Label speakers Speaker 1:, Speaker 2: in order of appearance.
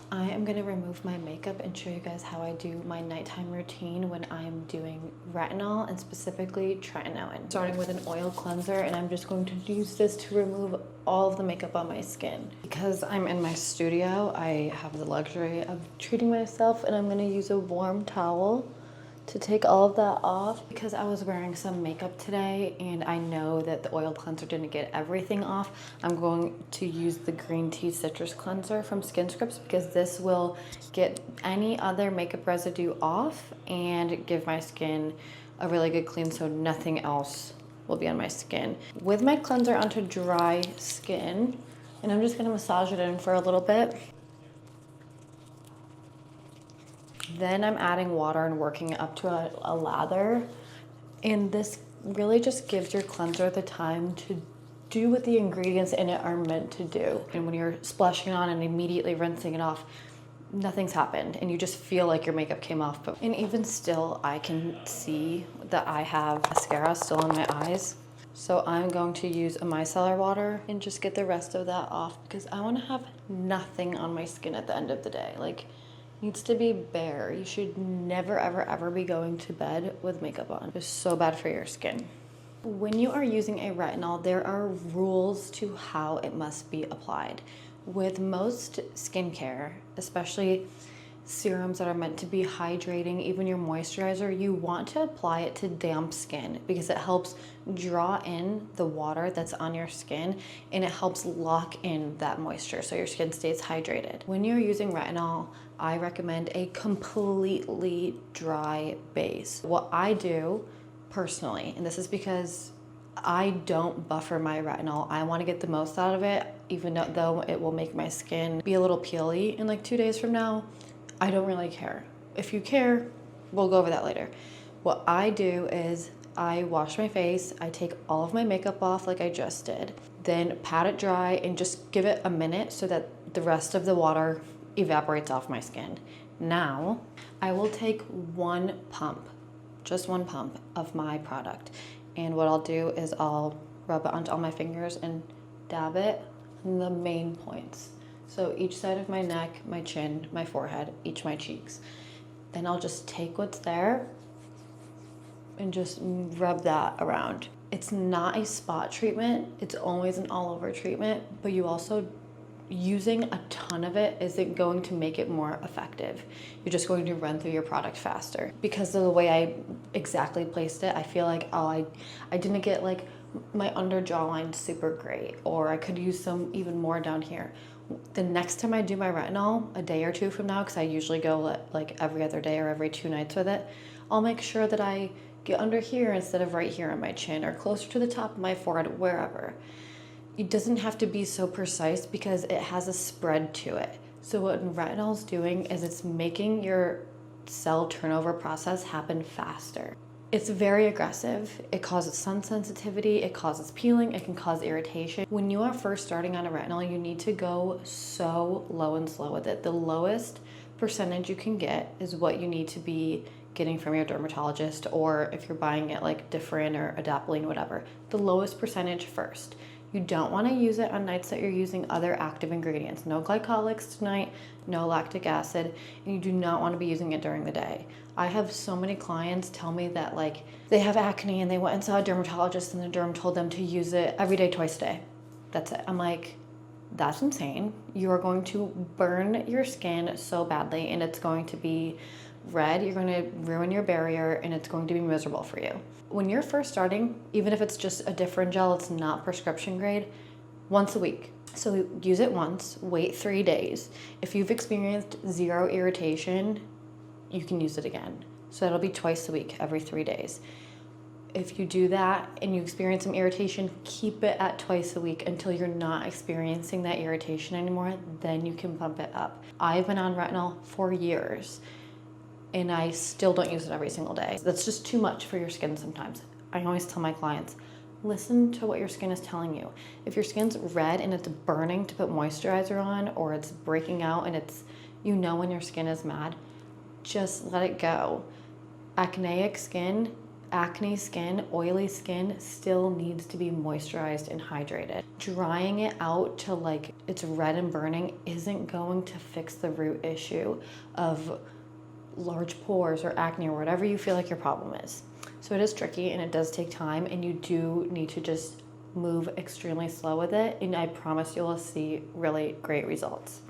Speaker 1: I am gonna remove my makeup and show you guys how I do my nighttime routine when I'm doing retinol and specifically tretinoin. Starting with an oil cleanser, and I'm just going to use this to remove all of the makeup on my skin. Because I'm in my studio, I have the luxury of treating myself, and I'm gonna use a warm towel to take all of that off because I was wearing some makeup today and I know that the oil cleanser didn't get everything off. I'm going to use the green tea citrus cleanser from Skin Scripts because this will get any other makeup residue off and give my skin a really good clean so nothing else will be on my skin. With my cleanser onto dry skin, and I'm just gonna massage it in for a little bit. Then I'm adding water and working it up to a lather. And this really just gives your cleanser the time to do what the ingredients in it are meant to do. And when you're splashing it on and immediately rinsing it off, nothing's happened and you just feel like your makeup came off. And even still, I can see that I have mascara still in my eyes. So I'm going to use a micellar water and just get the rest of that off because I want to have nothing on my skin at the end of the day. Like, needs to be bare. You should never, ever, ever be going to bed with makeup on. It's so bad for your skin. When you are using a retinol, there are rules to how it must be applied. With most skincare, especially serums that are meant to be hydrating, even your moisturizer, you want to apply it to damp skin because it helps draw in the water that's on your skin and it helps lock in that moisture so your skin stays hydrated. When you're using retinol, I recommend a completely dry base. What I do personally, and this is because I don't buffer my retinol. I want to get the most out of it, even though it will make my skin be a little peely in like 2 days from now. I don't really care. If you care, we'll go over that later. What I do is I wash my face, I take all of my makeup off like I just did, then pat it dry and just give it a minute so that the rest of the water evaporates off my skin. Now, I will take one pump, just one pump of my product. And what I'll do is I'll rub it onto all my fingers and dab it on the main points. So each side of my neck, my chin, my forehead, each my cheeks. Then I'll just take what's there and just rub that around. It's not a spot treatment. It's always an all over treatment, but you also, using a ton of it isn't going to make it more effective. You're just going to run through your product faster. Because of the way I exactly placed it, I feel like, oh, I didn't get like my under jawline super great, or I could use some even more down here. The next time I do my retinol, a day or two from now, because I usually go like every other day or every 2 nights with it, I'll make sure that I get under here instead of right here on my chin or closer to the top of my forehead, wherever. It doesn't have to be so precise because it has a spread to it. So what retinol is doing is it's making your cell turnover process happen faster. It's very aggressive. It causes sun sensitivity, it causes peeling, it can cause irritation. When you are first starting on a retinol, you need to go so low and slow with it. The lowest percentage you can get is what you need to be getting from your dermatologist, or if you're buying it like Differin or Adapalene, whatever. The lowest percentage first. You don't want to use it on nights that you're using other active ingredients. No glycolics tonight, no lactic acid, and you do not want to be using it during the day. I have so many clients tell me that like they have acne and they went and saw a dermatologist and the derm told them to use it every day, twice a day. That's it. I'm like, that's insane. You are going to burn your skin so badly and it's going to be red. You're going to ruin your barrier and it's going to be miserable for you. When you're first starting, even if it's just a different gel, it's not prescription grade, once a week. So use it once, wait 3 days. If you've experienced zero irritation, you can use it again. So that'll be twice a week, every 3 days. If you do that and you experience some irritation, keep it at twice a week until you're not experiencing that irritation anymore, then you can bump it up. I've been on retinol for years and I still don't use it every single day. That's just too much for your skin sometimes. I always tell my clients, listen to what your skin is telling you. If your skin's red and it's burning to put moisturizer on, or it's breaking out and it's, you know when your skin is mad, just let it go. Acneic skin acne skin, oily skin still needs to be moisturized and hydrated. Drying it out to like it's red and burning isn't going to fix the root issue of large pores or acne or whatever you feel like your problem is. So it is tricky and it does take time, and you do need to just move extremely slow with it, and I promise you'll see really great results.